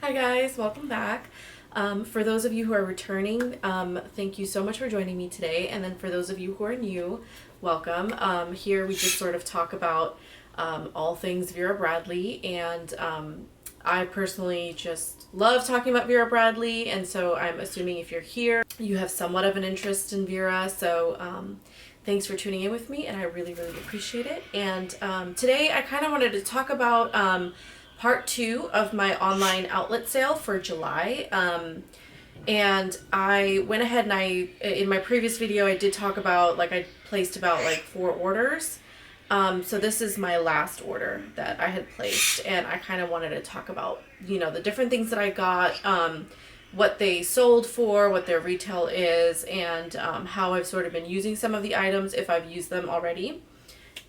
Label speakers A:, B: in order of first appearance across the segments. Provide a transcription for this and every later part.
A: Hi guys, welcome back. For those of you who are returning, thank you so much for joining me today. And then for those of you who are new, welcome. Here we just sort of talk about all things Vera Bradley, and I personally just love talking about Vera Bradley, and so I'm assuming if you're here, you have somewhat of an interest in Vera. So thanks for tuning in with me, and I really, really appreciate it. And today I kind of wanted to talk about part 2 of my online outlet sale for July. And I went ahead and in my previous video, I did talk about, I placed about 4 orders. So this is my last order that I had placed, and I kind of wanted to talk about, the different things that I got, what they sold for, what their retail is, and how I've sort of been using some of the items, if I've used them already.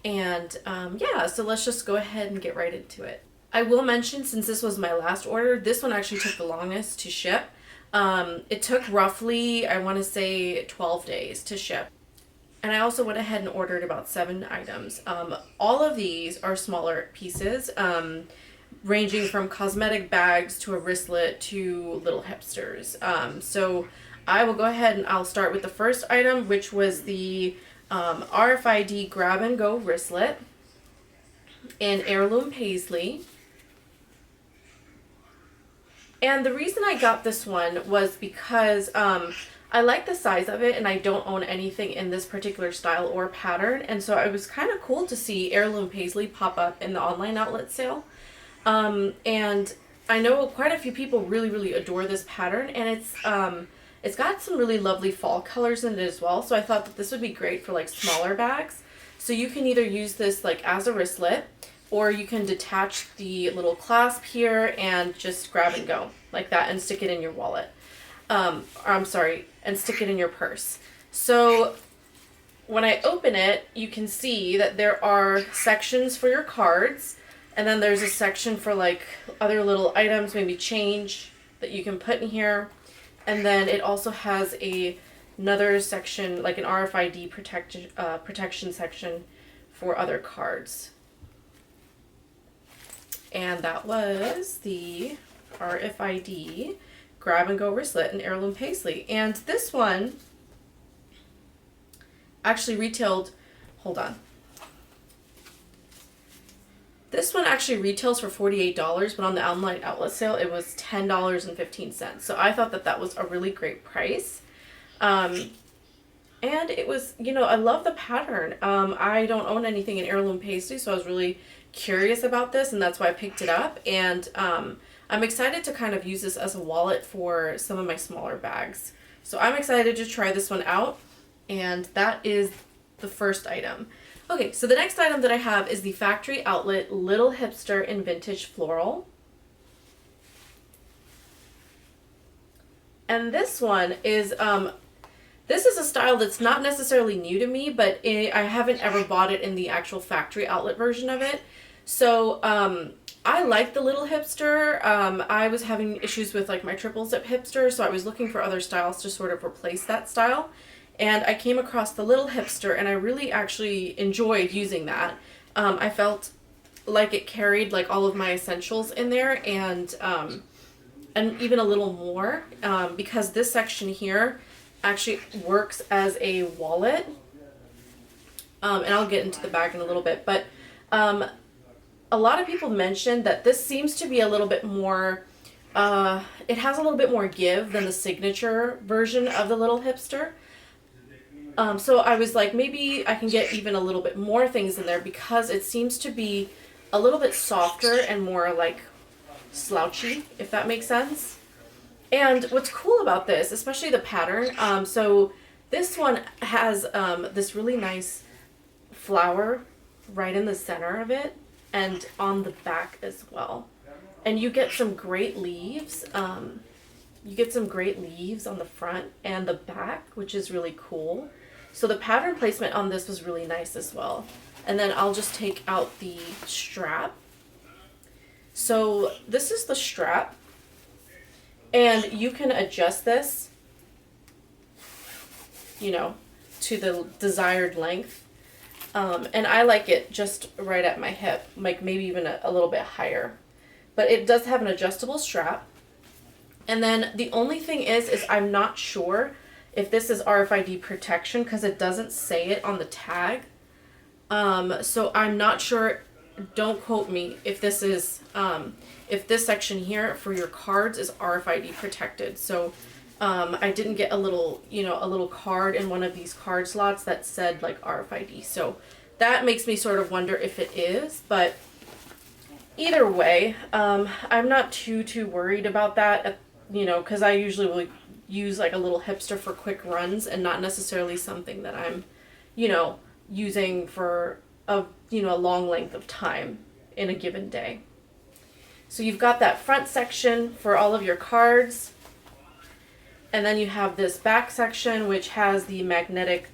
A: And yeah, so let's just go ahead and get right into it. I will mention, since this was my last order, this one actually took the longest to ship. It took roughly, I want to say, 12 days to ship. And I also went ahead and ordered about 7 items. All of these are smaller pieces, ranging from cosmetic bags to a wristlet to little hipsters. So I will go ahead and I'll start with the first item, which was the RFID grab and go wristlet in Heirloom Paisley. And the reason I got this one was because I like the size of it, and I don't own anything in this particular style or pattern. And so it was kind of cool to see Heirloom Paisley pop up in the online outlet sale. And I know quite a few people really, really adore this pattern, and it's got some really lovely fall colors in it as well. So I thought that this would be great for smaller bags. So you can either use this as a wristlet, or you can detach the little clasp here and just grab and go like that and stick it in your wallet. And stick it in your purse. So when I open it, you can see that there are sections for your cards, and then there's a section for other little items, maybe change that you can put in here. And then it also has another section, an RFID protection section for other cards. And that was the RFID grab and go wristlet in Heirloom Paisley. And this one actually retailed, hold on. This one actually retails for $48, but on the online outlet sale, it was $10.15. So I thought that that was a really great price. And it was, I love the pattern. I don't own anything in Heirloom Paisley, so I was really curious about this, and that's why I picked it up. And I'm excited to kind of use this as a wallet for some of my smaller bags. So I'm excited to try this one out, and that is the first item. Okay, so the next item that I have is the factory outlet Little Hipster in Vintage Floral. And this one is, this is a style that's not necessarily new to me, but I haven't ever bought it in the actual factory outlet version of it. So I like the Little Hipster. I was having issues with my triple zip hipster, so I was looking for other styles to sort of replace that style. And I came across the Little Hipster, and I really actually enjoyed using that. I felt like it carried all of my essentials in there, and even a little more, because this section here actually works as a wallet. And I'll get into the bag in a little bit, but a lot of people mentioned that this seems to be a little bit more, it has a little bit more give than the signature version of the Little Hipster. So I was like, maybe I can get even a little bit more things in there, because it seems to be a little bit softer and more slouchy, if that makes sense. And what's cool about this, especially the pattern, so this one has this really nice flower right in the center of it, and on the back as well. And you get some great leaves. You get some great leaves on the front and the back, which is really cool. So the pattern placement on this was really nice as well. And then I'll just take out the strap. So this is the strap, and you can adjust this, to the desired length. And I like it just right at my hip, maybe even a little bit higher. But it does have an adjustable strap. And then the only thing is I'm not sure if this is RFID protection because it doesn't say it on the tag. So I'm not sure, don't quote me, if this is, if this section here for your cards is RFID protected. So I didn't get a little, you know, a little card in one of these card slots that said like RFID. So that makes me sort of wonder if it is, but either way, I'm not too worried about that, you know, because I usually will use like a little Hipster for quick runs and not necessarily something that I'm, you know, using for a, you know, a long length of time in a given day. So you've got that front section for all of your cards. And then you have this back section, which has the magnetic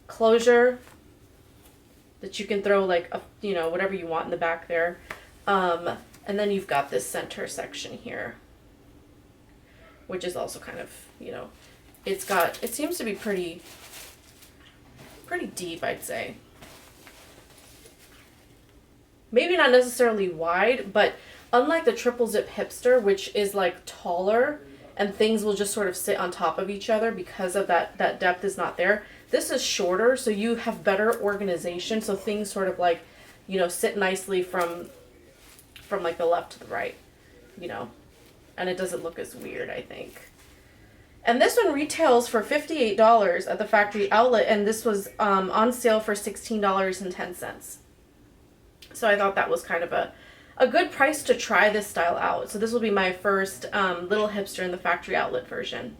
A: closure that you can throw like, a, you know, whatever you want in the back there. And then you've got this center section here, which is also kind of, you know, it seems to be pretty deep, I'd say. Maybe not necessarily wide, but unlike the triple zip Hipster, which is like taller and things will just sort of sit on top of each other because of that depth is not there. This is shorter, so you have better organization. So things sort of like, you know, sit nicely from like the left to the right, you know, and it doesn't look as weird, I think. And this one retails for $58 at the factory outlet, and this was on sale for $16.10. So I thought that was kind of a good price to try this style out. So this will be my first little Hipster in the factory outlet version.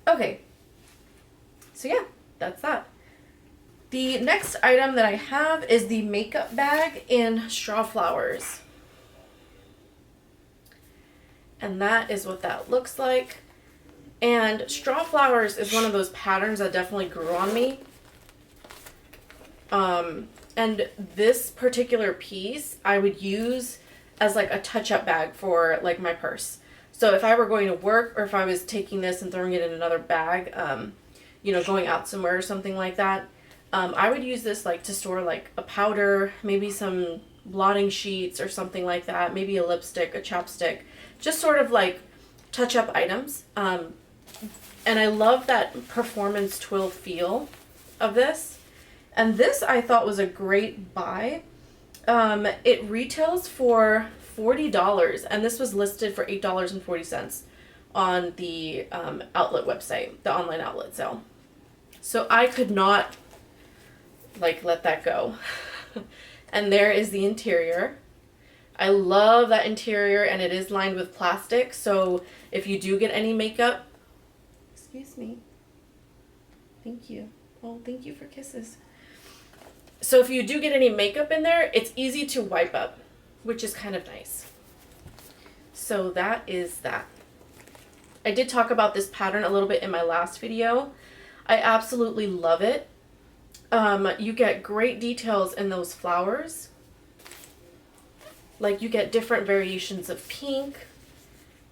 A: Okay, so yeah, that's that. The next item that I have is the makeup bag in Strawflowers. And that is what that looks like. And Strawflowers is one of those patterns that definitely grew on me. And this particular piece I would use as like a touch-up bag for like my purse. So if I were going to work, or if I was taking this and throwing it in another bag, you know, going out somewhere or something like that, I would use this like to store like a powder, maybe some blotting sheets or something like that, maybe a lipstick, a chapstick, just sort of like touch-up items. And I love that performance twill feel of this. And this I thought was a great buy. It retails for $40, and this was listed for $8.40 on the outlet website, the online outlet sale. So I could not like let that go. And there is the interior. I love that interior, and it is lined with plastic, so if you do get any makeup, excuse me, thank you. Oh, thank you for kisses. So if you do get any makeup in there, it's easy to wipe up, which is kind of nice. So that is that. I did talk about this pattern a little bit in my last video. I absolutely love it. You get great details in those flowers. Like you get different variations of pink.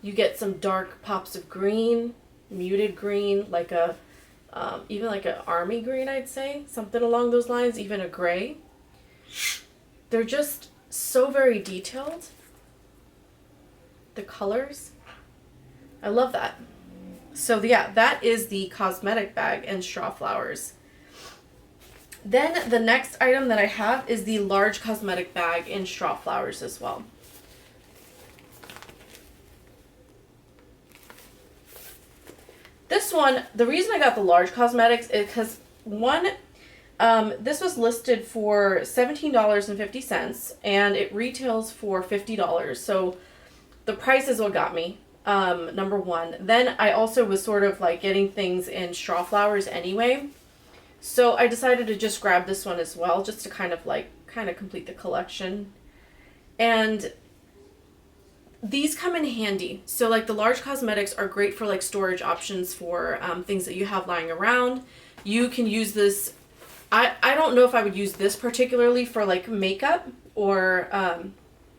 A: You get some dark pops of green, muted green, like a even like an army green, I'd say, something along those lines, even a gray. They're just so very detailed. The colors, I love that. So yeah, that is the cosmetic bag in Strawflowers. Then the next item that I have is the large cosmetic bag in Strawflowers as well. This one, the reason I got the large cosmetics is because one, this was listed for $17.50 and it retails for $50. So the price is what got me, number one. Then I also was sort of like getting things in Strawflowers anyway. So I decided to just grab this one as well, just to kind of complete the collection. And these come in handy. So like the large cosmetics are great for like storage options for things that you have lying around. You can use this. I don't know if I would use this particularly for like makeup or,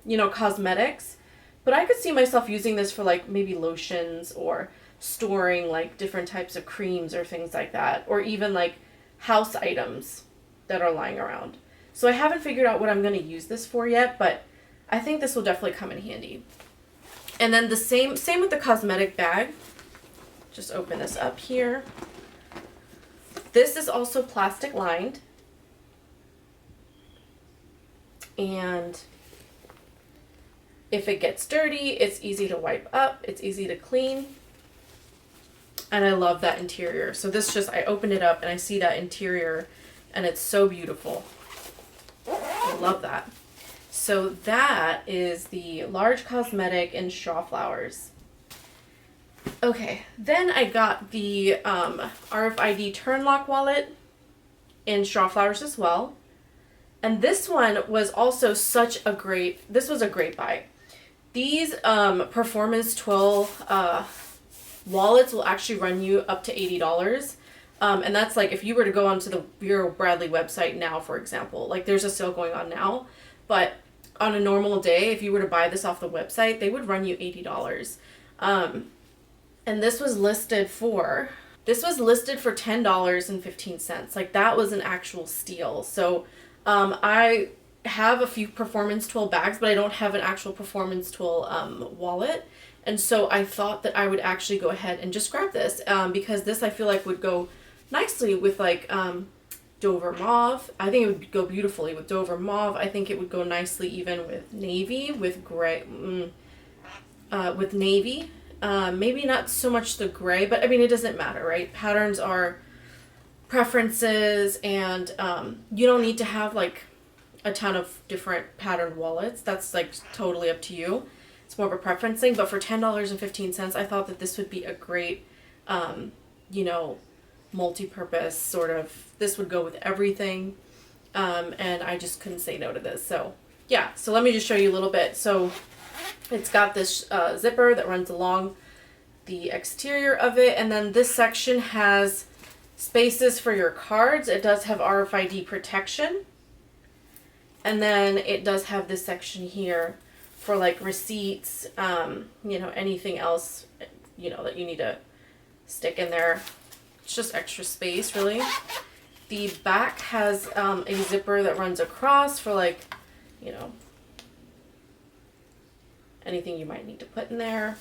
A: you know, cosmetics, but I could see myself using this for like maybe lotions or storing like different types of creams or things like that, or even like house items that are lying around. So I haven't figured out what I'm going to use this for yet, but I think this will definitely come in handy. And then the same with the cosmetic bag. Just open this up here. This is also plastic lined. And if it gets dirty, it's easy to wipe up, it's easy to clean. And I love that interior. So this just, I open it up and I see that interior and it's so beautiful. I love that. So that is the large cosmetic in Strawflowers. Okay, then I got the RFID Turnlock wallet in Strawflowers as well. And this one was also this was a great buy. These Performance Twill wallets will actually run you up to $80. And that's like if you were to go onto the Vera Bradley website now, for example, like there's a sale going on now, but on a normal day, if you were to buy this off the website, they would run you $80. And this was listed for $10.15. Like that was an actual steal. So I have a few Performance Twill bags, but I don't have an actual Performance Twill wallet. And so I thought that I would actually go ahead and just grab this because this I feel like would go nicely with like Dover Mauve. I think it would go beautifully with Dover Mauve. I think it would go nicely even with navy, with gray, with navy. Maybe not so much the gray, but I mean, it doesn't matter, right? Patterns are preferences, and you don't need to have like a ton of different patterned wallets. That's like totally up to you. It's more of a preference thing, but for $10.15, I thought that this would be a great, you know, multi-purpose sort of, this would go with everything. And I just couldn't say no to this. So yeah, so let me just show you a little bit. So it's got this zipper that runs along the exterior of it. And then this section has spaces for your cards. It does have RFID protection. And then it does have this section here for like receipts, you know, anything else, you know, that you need to stick in there. It's just extra space, really. The back has a zipper that runs across for like, you know, anything you might need to put in there.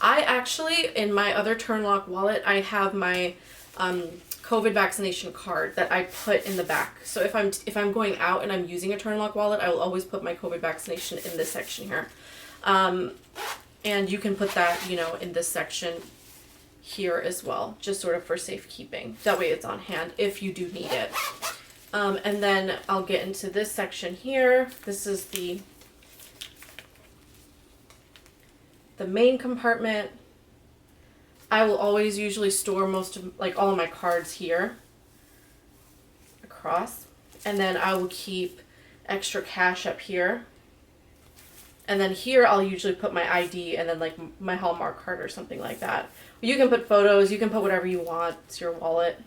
A: I actually, in my other Turnlock wallet, I have my COVID vaccination card that I put in the back. So if I'm going out and I'm using a Turnlock wallet, I will always put my COVID vaccination in this section here. And you can put that, you know, in this section here as well, just sort of for safekeeping. That way it's on hand if you do need it. And then I'll get into this section here. This is the main compartment. I will always usually store most of, like all of my cards here across. And then I will keep extra cash up here. And then here I'll usually put my ID and then like my Hallmark card or something like that. You can put photos, you can put whatever you want. It's your wallet.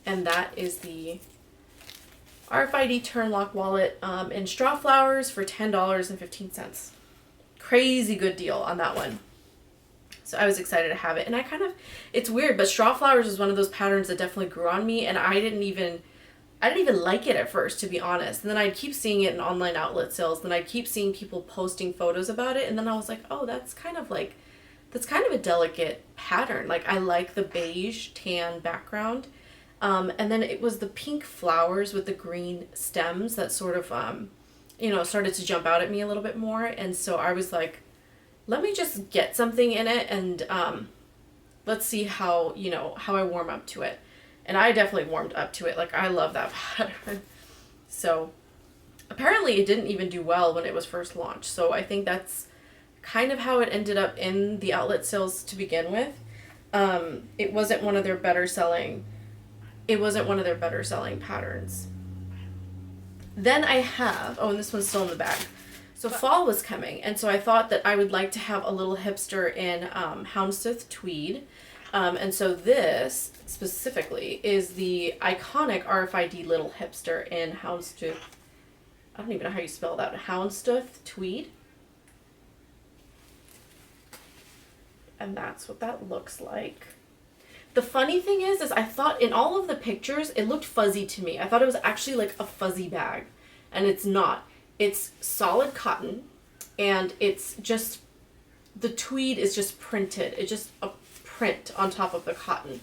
A: And that is the RFID Turnlock wallet in Strawflowers for $10.15. Crazy good deal on that one. So I was excited to have it. And it's weird, but Strawflowers is one of those patterns that definitely grew on me, and I didn't even like it at first, to be honest. And then I'd keep seeing it in online outlet sales, then I'd keep seeing people posting photos about it, and then I was like, oh, that's kind of a delicate pattern. Like, I like the beige tan background. And then it was the pink flowers with the green stems that sort of, you know, started to jump out at me a little bit more. And so I was like, let me just get something in it and let's see how I warm up to it. And I definitely warmed up to it. Like, I love that pattern. So apparently it didn't even do well when it was first launched. So I think that's kind of how it ended up in the outlet sales to begin with. It wasn't one of their better selling patterns. Then I have, and this one's still in the bag. So fall was coming, and so I thought that I would like to have a little hipster in Houndstooth Tweed. And so this specifically is the iconic RFID little hipster in Houndstooth. I don't even know how you spell that. Houndstooth Tweed. And that's what that looks like. The funny thing is I thought in all of the pictures, it looked fuzzy to me. I thought it was actually like a fuzzy bag, and it's not. It's solid cotton. and it's just, the tweed is just printed. It's just a print on top of the cotton.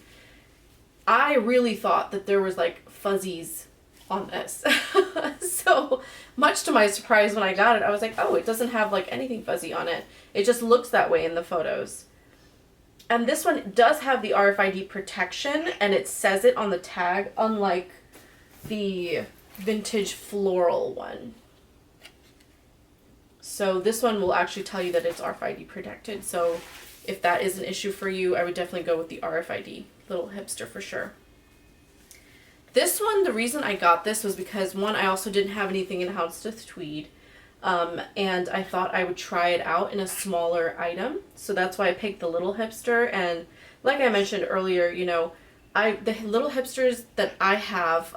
A: I really thought that there was like fuzzies on this. So much to my surprise when I got it, I was like, oh, it doesn't have like anything fuzzy on it. It just looks that way in the photos. And this one does have the RFID protection, and it says it on the tag, unlike the vintage floral one. So this one will actually tell you that it's RFID protected. So if that is an issue for you, I would definitely go with the RFID little hipster for sure. This one, the reason I got this was because, one, I also didn't have anything in Houndstooth tweed. And I thought I would try it out in a smaller item. So that's why I picked the little hipster. And like I mentioned earlier, you know, the little hipsters that I have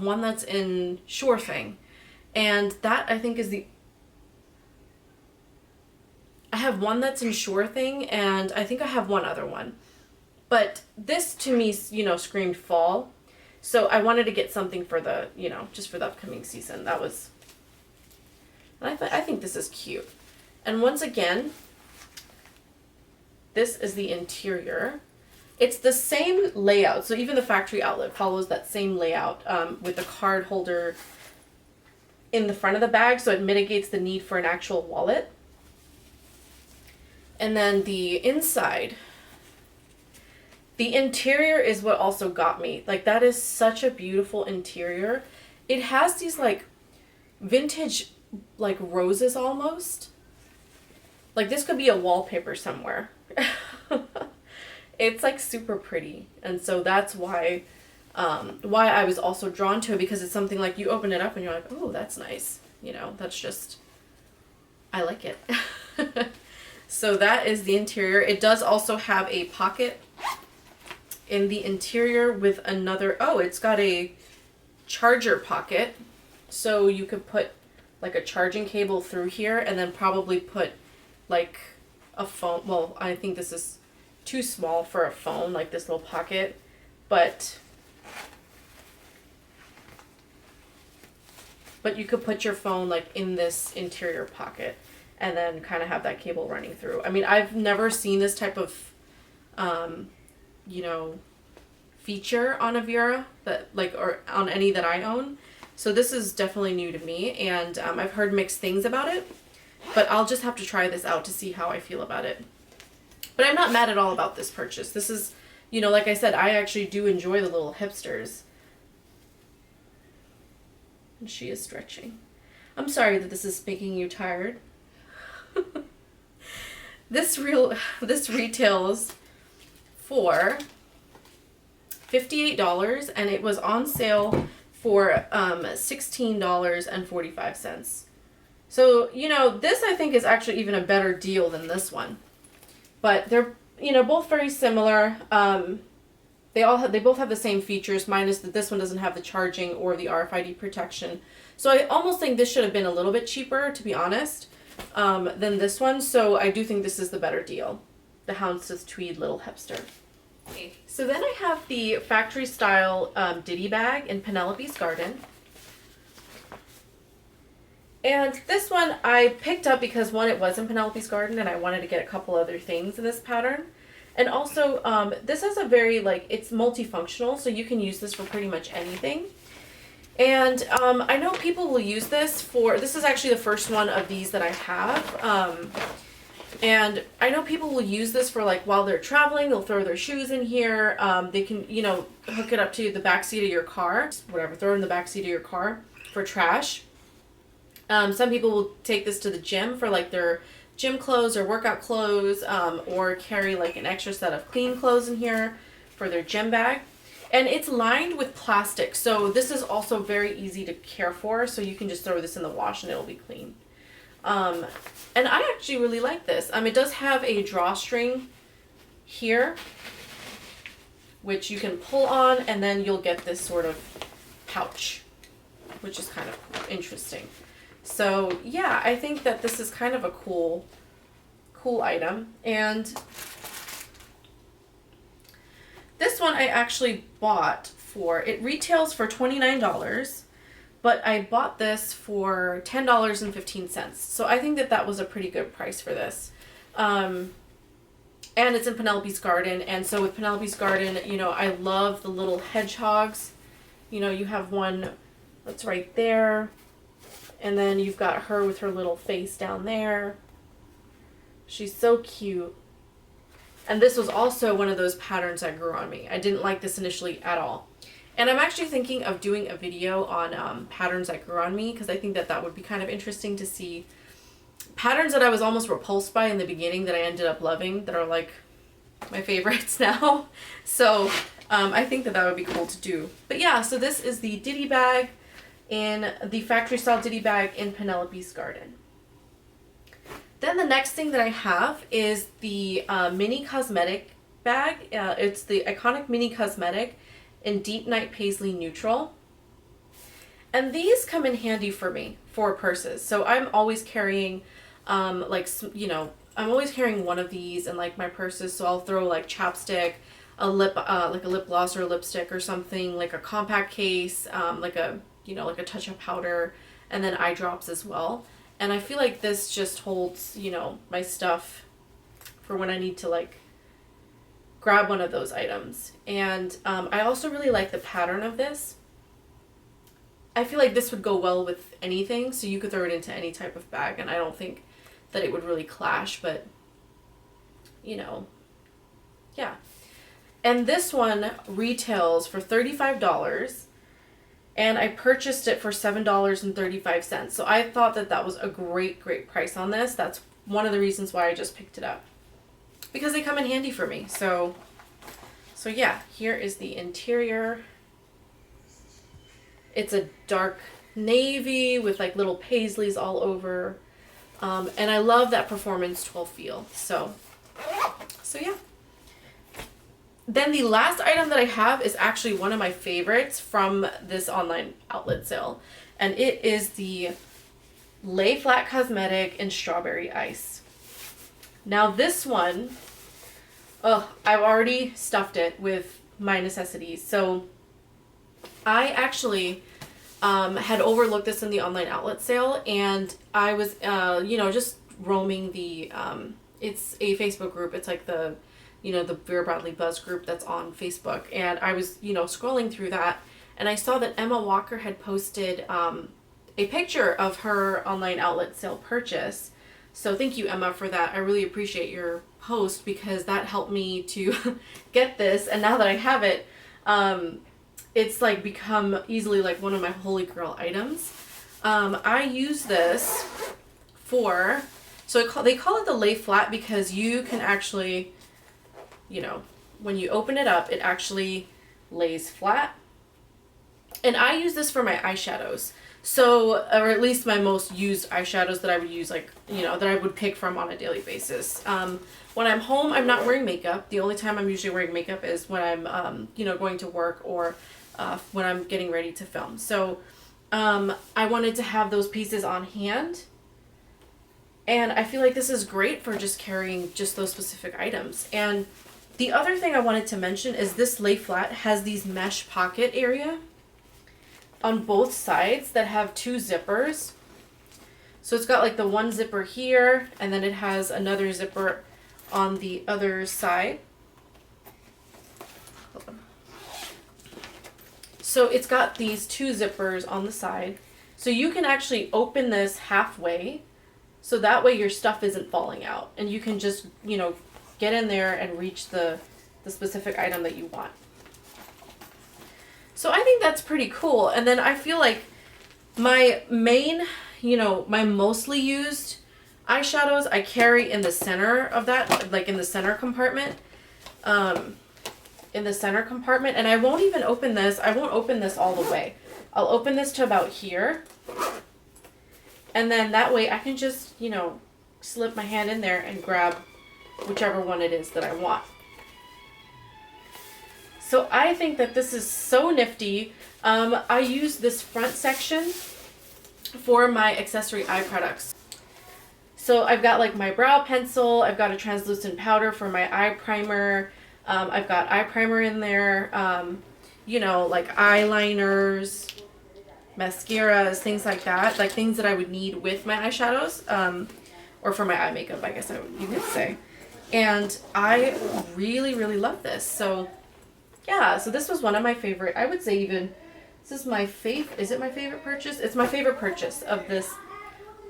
A: one that's in Sure Thing. And that I think is I have one that's in Sure Thing, and I think I have one other one. But this to me, you know, screamed fall. So I wanted to get something for the, you know, just for the upcoming season. That was, and I think this is cute. And once again, this is the interior. It's the same layout. So even the factory outlet follows that same layout with the card holder in the front of the bag. So it mitigates the need for an actual wallet. And then the inside, the interior is what also got me. Like, that is such a beautiful interior. It has these like vintage like roses almost. Like, this could be a wallpaper somewhere. It's like super pretty. And so that's why I was also drawn to it, because it's something like you open it up and you're like, oh, that's nice. You know, that's just, I like it. So that is the interior. It does also have a pocket in the interior with another, oh, it's got a charger pocket. So you could put like a charging cable through here, and then probably put like a phone. Well, I think this is too small for a phone, like this little pocket, but you could put your phone like in this interior pocket, and then kind of have that cable running through. I mean, I've never seen this type of, you know, feature on a Vera, that like, or on any that I own. So this is definitely new to me, and I've heard mixed things about it, but I'll just have to try this out to see how I feel about it. But I'm not mad at all about this purchase. This is, you know, like I said, I actually do enjoy the little hipsters. And she is stretching. I'm sorry that this is making you tired. This retails for $58, and it was on sale for $16.45. So, you know, this I think is actually even a better deal than this one. But they're, you know, both very similar. They both have the same features, minus that this one doesn't have the charging or the RFID protection. So I almost think this should have been a little bit cheaper, to be honest, than this one. So I do think this is the better deal. The Houndstooth Tweed Little Hipster. Okay. So then I have the factory style Ditty bag in Penelope's Garden. And this one I picked up because, one, it was in Penelope's Garden and I wanted to get a couple other things in this pattern. And also, this has a very, like, it's multifunctional, so you can use this for pretty much anything. And I know people will use this for, this is actually the first one of these that I have. And I know people will use this for, like, while they're traveling, they'll throw their shoes in here. They can, you know, hook it up to the back seat of your car, whatever, throw it in the back seat of your car for trash. Some people will take this to the gym for, like, their gym clothes or workout clothes, or carry, like, an extra set of clean clothes in here for their gym bag. And it's lined with plastic, so this is also very easy to care for, so you can just throw this in the wash and it'll be clean. And I actually really like this. It does have a drawstring here, which you can pull on, and then you'll get this sort of pouch, which is kind of interesting. So yeah, I think that this is kind of a cool item. And this one I actually bought for, it retails for $29, but I bought this for $10.15. So I think that that was a pretty good price for this. And it's in Penelope's garden. And so with Penelope's garden, you know, I love the little hedgehogs. You know, you have one that's right there. And then you've got her with her little face down there. She's so cute. And this was also one of those patterns that grew on me. I didn't like this initially at all. And I'm actually thinking of doing a video on patterns that grew on me, because I think that that would be kind of interesting to see patterns that I was almost repulsed by in the beginning that I ended up loving, that are like my favorites now. So I think that that would be cool to do. But yeah, so this is the Ditty bag, in the factory style Ditty bag in Penelope's garden. Then the next thing that I have is the mini cosmetic bag. It's the iconic mini cosmetic in Deep Night Paisley Neutral. And these come in handy for me for purses. So I'm always carrying, like, you know, I'm always carrying one of these in like my purses. So I'll throw like chapstick, a lip, like a lip gloss or a lipstick or something, like a compact case, like a, you know, like a touch-up powder, and then eye drops as well. And I feel like this just holds, you know, my stuff for when I need to like grab one of those items. And I also really like the pattern of this. I feel like this would go well with anything, so you could throw it into any type of bag, and I don't think that it would really clash, but you know, yeah. And this one retails for $35, and I purchased it for $7.35. So I thought that that was a great price on this. That's one of the reasons why I just picked it up, because they come in handy for me. So yeah, here is the interior. It's a dark navy with like little paisleys all over. And I love that Performance 12 feel. So yeah. Then the last item that I have is actually one of my favorites from this online outlet sale. And it is the Lay Flat Cosmetic in Strawberry Ice. Now this one, I've already stuffed it with my necessities. So I actually had overlooked this in the online outlet sale, and I was, you know, just roaming the, it's a Facebook group. It's like the, you know, the Vera Bradley Buzz group that's on Facebook. And I was, you know, scrolling through that, and I saw that Emma Walker had posted a picture of her online outlet sale purchase. So thank you, Emma, for that. I really appreciate your post, because that helped me to get this. And now that I have it, it's like become easily like one of my holy grail items. I use this for, so they call it the Lay Flat, because you can actually, you know, when you open it up, it actually lays flat. And I use this for my eyeshadows. So, or at least my most used eyeshadows that I would use, like, you know, that I would pick from on a daily basis. When I'm home, I'm not wearing makeup. The only time I'm usually wearing makeup is when I'm, you know, going to work, or when I'm getting ready to film. So I wanted to have those pieces on hand. And I feel like this is great for just carrying just those specific items. And the other thing I wanted to mention is this Lay Flat has these mesh pocket area on both sides that have two zippers. So it's got like the one zipper here, and then it has another zipper on the other side. So it's got these two zippers on the side. So you can actually open this halfway, so that way your stuff isn't falling out, and you can just, you know, get in there and reach the specific item that you want. So I think that's pretty cool. And then I feel like my main, you know, my mostly used eyeshadows I carry in the center of that, like in the center compartment. In the center compartment, and I won't even open this. I won't open this all the way. I'll open this to about here. And then that way I can just, you know, slip my hand in there and grab whichever one it is that I want. So I think that this is so nifty. I use this front section for my accessory eye products. So I've got like my brow pencil, I've got a translucent powder for my eye primer, I've got eye primer in there, you know, like eyeliners, mascaras, things like that, like things that I would need with my eyeshadows, or for my eye makeup, I guess you could say. And I really, really love this. So yeah, so this was one of my favorite, I would say even, this is my is it my favorite purchase? It's my favorite purchase of this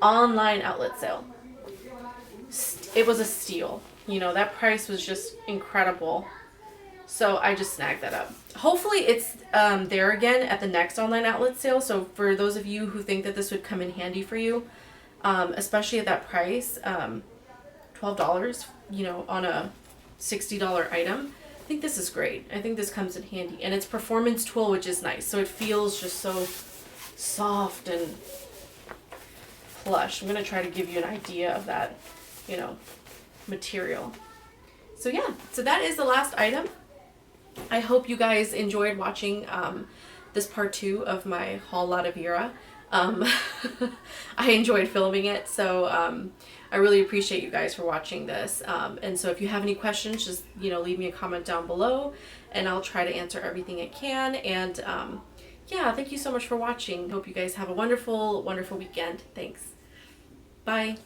A: online outlet sale. It was a steal. You know, that price was just incredible. So I just snagged that up. Hopefully it's there again at the next online outlet sale. So for those of you who think that this would come in handy for you, especially at that price, $12, you know, on a $60 item, I think this is great. I think this comes in handy. And it's performance twill, which is nice. So it feels just so soft and plush. I'm going to try to give you an idea of that, you know, material. So yeah, so that is the last item. I hope you guys enjoyed watching this part 2 of my haul lot of Vera. I enjoyed filming it, so I really appreciate you guys for watching this. And so if you have any questions, just, you know, leave me a comment down below and I'll try to answer everything I can. And yeah, thank you so much for watching. Hope you guys have a wonderful, wonderful weekend. Thanks. Bye.